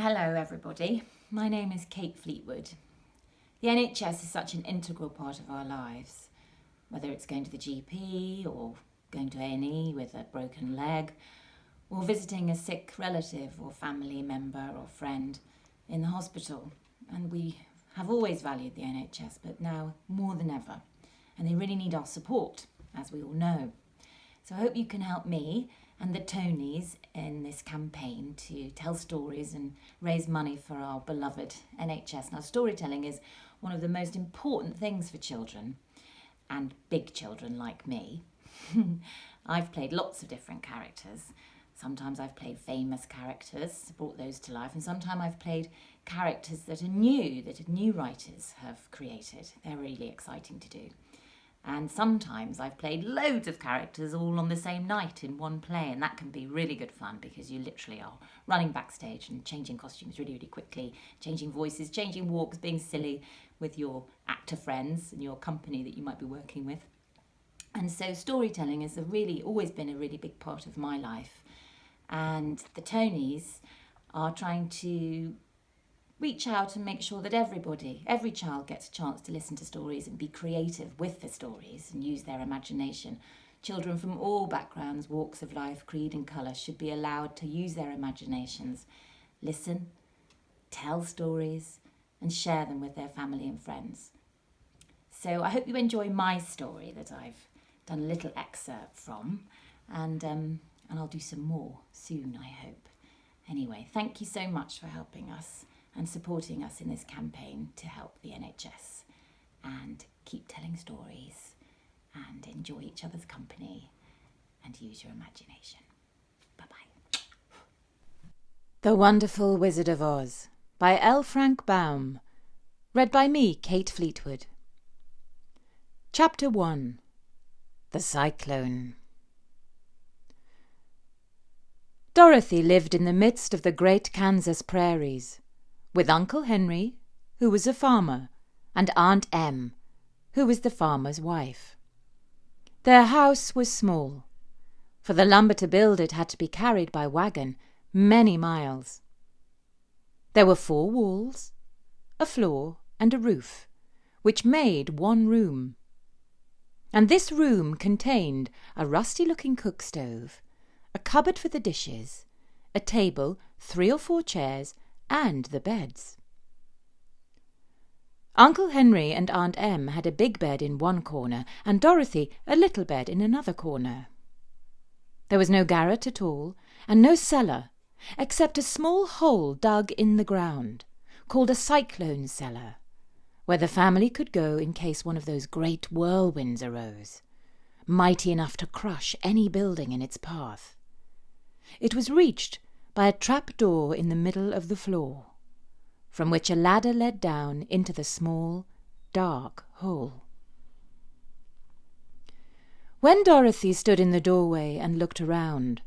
Hello everybody, my name is Kate Fleetwood. The NHS is such an integral part of our lives, whether it's going to the GP or going to A&E with a broken leg or visiting a sick relative or family member or friend in the hospital. And we have always valued the NHS, but now more than ever, and they really need our support, as we all know. So I hope you can help me and the tonies in this campaign to tell stories and raise money for our beloved NHS. Now, storytelling is one of the most important things for children and big children like me. I've played lots of different characters. Sometimes I've played famous characters, brought those to life, and sometimes I've played characters that new writers have created. They're really exciting to do. And sometimes I've played loads of characters all on the same night in one play, and that can be really good fun because you literally are running backstage and changing costumes really, really quickly, changing voices, changing walks, being silly with your actor friends and your company that you might be working with. And so storytelling has always been a really big part of my life. And the Tonies are trying to reach out and make sure that every child gets a chance to listen to stories and be creative with the stories and use their imagination. Children from all backgrounds, walks of life, creed and colour should be allowed to use their imaginations, listen, tell stories and share them with their family and friends. So I hope you enjoy my story that I've done a little excerpt from, and I'll do some more soon, I hope. Anyway, thank you so much for helping us and supporting us in this campaign to help the NHS, and keep telling stories and enjoy each other's company and use your imagination. Bye-bye. The Wonderful Wizard of Oz by L. Frank Baum. Read by me, Kate Fleetwood. Chapter 1. The Cyclone. Dorothy lived in the midst of the great Kansas prairies, with Uncle Henry, who was a farmer, and Aunt Em, who was the farmer's wife. Their house was small, for the lumber to build it had to be carried by wagon many miles. There were 4 walls, a floor, and a roof, which made one room. And this room contained a rusty-looking cook stove, a cupboard for the dishes, a table, 3 or 4 chairs, and the beds. Uncle Henry and Aunt Em had a big bed in one corner, and Dorothy a little bed in another corner. There was no garret at all, and no cellar, except a small hole dug in the ground, called a cyclone cellar, where the family could go in case one of those great whirlwinds arose, mighty enough to crush any building in its path. It was reached by a trap-door in the middle of the floor, from which a ladder led down into the small, dark hole. When Dorothy stood in the doorway and looked around,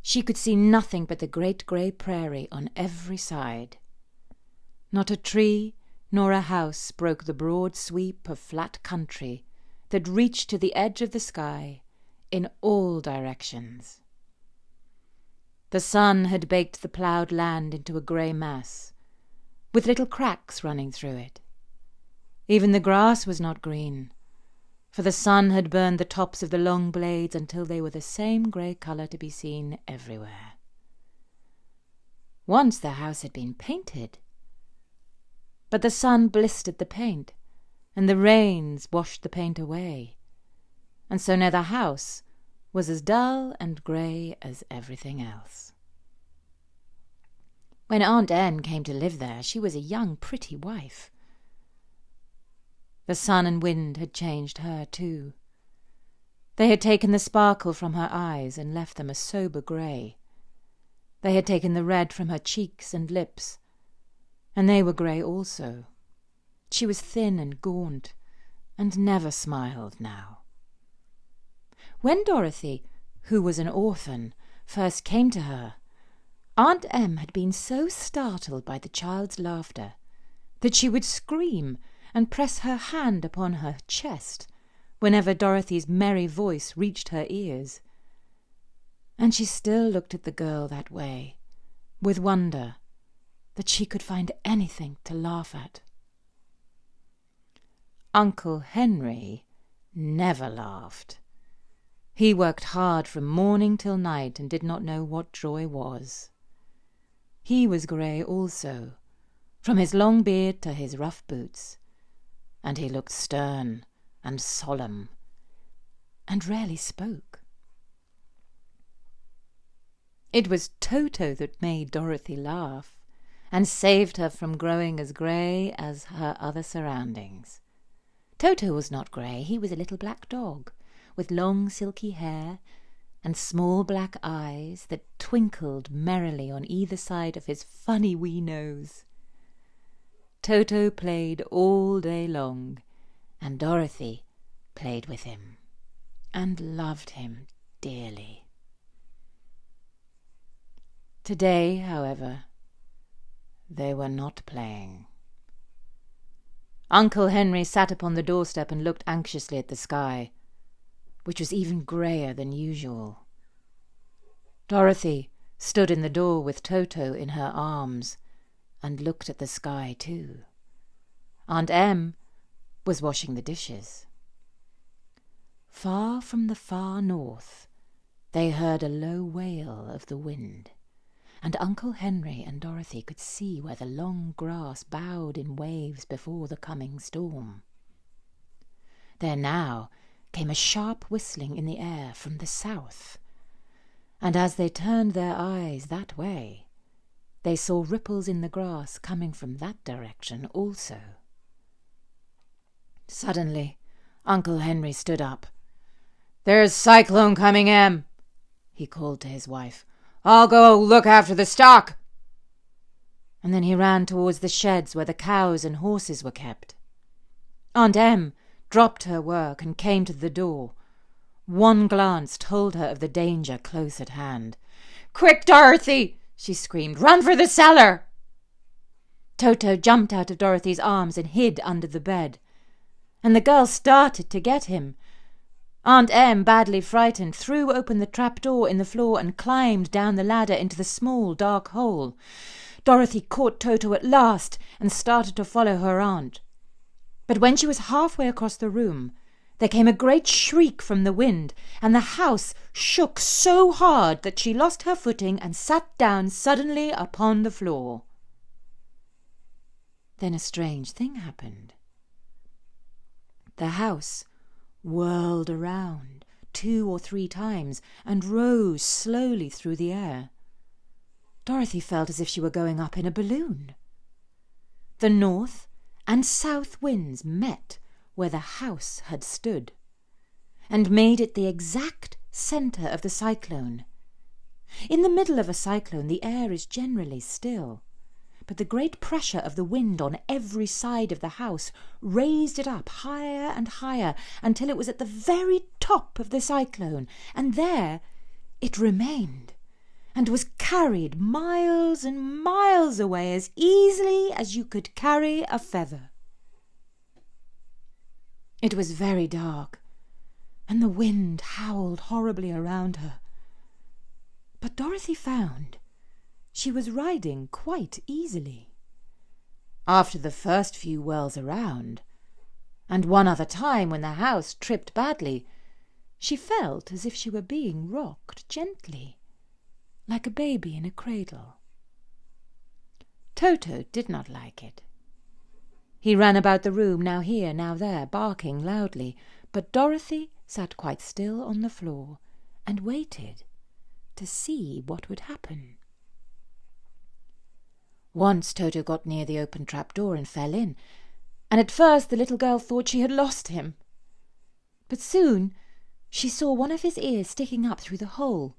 she could see nothing but the great grey prairie on every side. Not a tree nor a house broke the broad sweep of flat country that reached to the edge of the sky in all directions. The sun had baked the ploughed land into a grey mass, with little cracks running through it. Even the grass was not green, for the sun had burned the tops of the long blades until they were the same grey colour to be seen everywhere. Once the house had been painted, but the sun blistered the paint, and the rains washed the paint away, and so now the house was as dull and grey as everything else. When Aunt Em came to live there, she was a young, pretty wife. The sun and wind had changed her too. They had taken the sparkle from her eyes and left them a sober grey. They had taken the red from her cheeks and lips, and they were grey also. She was thin and gaunt, and never smiled now. When Dorothy, who was an orphan, first came to her, Aunt Em had been so startled by the child's laughter that she would scream and press her hand upon her chest whenever Dorothy's merry voice reached her ears. And she still looked at the girl that way, with wonder that she could find anything to laugh at. Uncle Henry never laughed. He worked hard from morning till night and did not know what joy was. He was grey also, from his long beard to his rough boots, and he looked stern and solemn, and rarely spoke. It was Toto that made Dorothy laugh, and saved her from growing as grey as her other surroundings. Toto was not grey, he was a little black dog, with long silky hair and small black eyes that twinkled merrily on either side of his funny wee nose. Toto played all day long, and Dorothy played with him, and loved him dearly. Today, however, they were not playing. Uncle Henry sat upon the doorstep and looked anxiously at the sky, which was even greyer than usual. Dorothy stood in the door with Toto in her arms and looked at the sky too. Aunt Em was washing the dishes. Far from the far north they heard a low wail of the wind, and Uncle Henry and Dorothy could see where the long grass bowed in waves before the coming storm. There now came a sharp whistling in the air from the south, and as they turned their eyes that way, they saw ripples in the grass coming from that direction also. Suddenly, Uncle Henry stood up. "There's Cyclone coming, Em," he called to his wife. "I'll go look after the stock." And then he ran towards the sheds where the cows and horses were kept. Aunt Em dropped her work and came to the door. One glance told her of the danger close at hand. "Quick, Dorothy!" she screamed. "Run for the cellar!" Toto jumped out of Dorothy's arms and hid under the bed, and the girl started to get him. Aunt Em, badly frightened, threw open the trapdoor in the floor and climbed down the ladder into the small dark hole. Dorothy caught Toto at last and started to follow her aunt. But when she was halfway across the room, there came a great shriek from the wind, and the house shook so hard that she lost her footing and sat down suddenly upon the floor. Then a strange thing happened. The house whirled around 2 or 3 times and rose slowly through the air. Dorothy felt as if she were going up in a balloon. The north and south winds met where the house had stood, and made it the exact centre of the cyclone. In the middle of a cyclone the air is generally still, but the great pressure of the wind on every side of the house raised it up higher and higher until it was at the very top of the cyclone, and there it remained, and was carried miles and miles away as easily as you could carry a feather. It was very dark, and the wind howled horribly around her. But Dorothy found she was riding quite easily. After the first few whirls around, and one other time when the house tripped badly, she felt as if she were being rocked gently, like a baby in a cradle. Toto did not like it. He ran about the room, now here, now there, barking loudly, but Dorothy sat quite still on the floor and waited to see what would happen. Once Toto got near the open trapdoor and fell in, and at first the little girl thought she had lost him. But soon she saw one of his ears sticking up through the hole,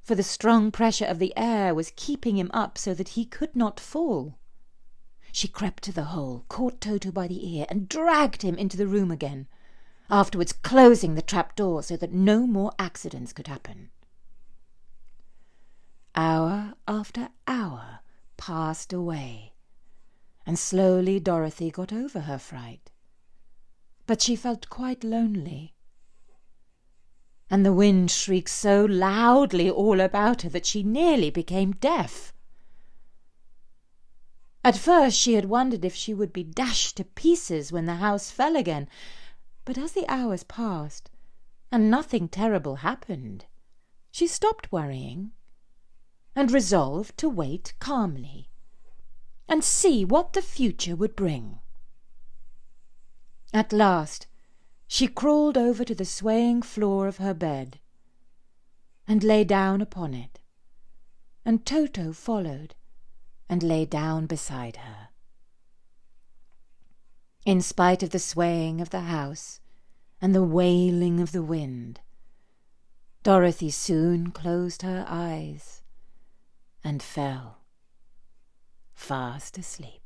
for the strong pressure of the air was keeping him up so that he could not fall. She crept to the hole, caught Toto by the ear, and dragged him into the room again, afterwards closing the trapdoor so that no more accidents could happen. Hour after hour passed away, and slowly Dorothy got over her fright. But she felt quite lonely, and the wind shrieked so loudly all about her that she nearly became deaf. At first she had wondered if she would be dashed to pieces when the house fell again, but as the hours passed, and nothing terrible happened, she stopped worrying, and resolved to wait calmly, and see what the future would bring. At last she crawled over to the swaying floor of her bed, and lay down upon it, and Toto followed and lay down beside her. In spite of the swaying of the house and the wailing of the wind, Dorothy soon closed her eyes and fell fast asleep.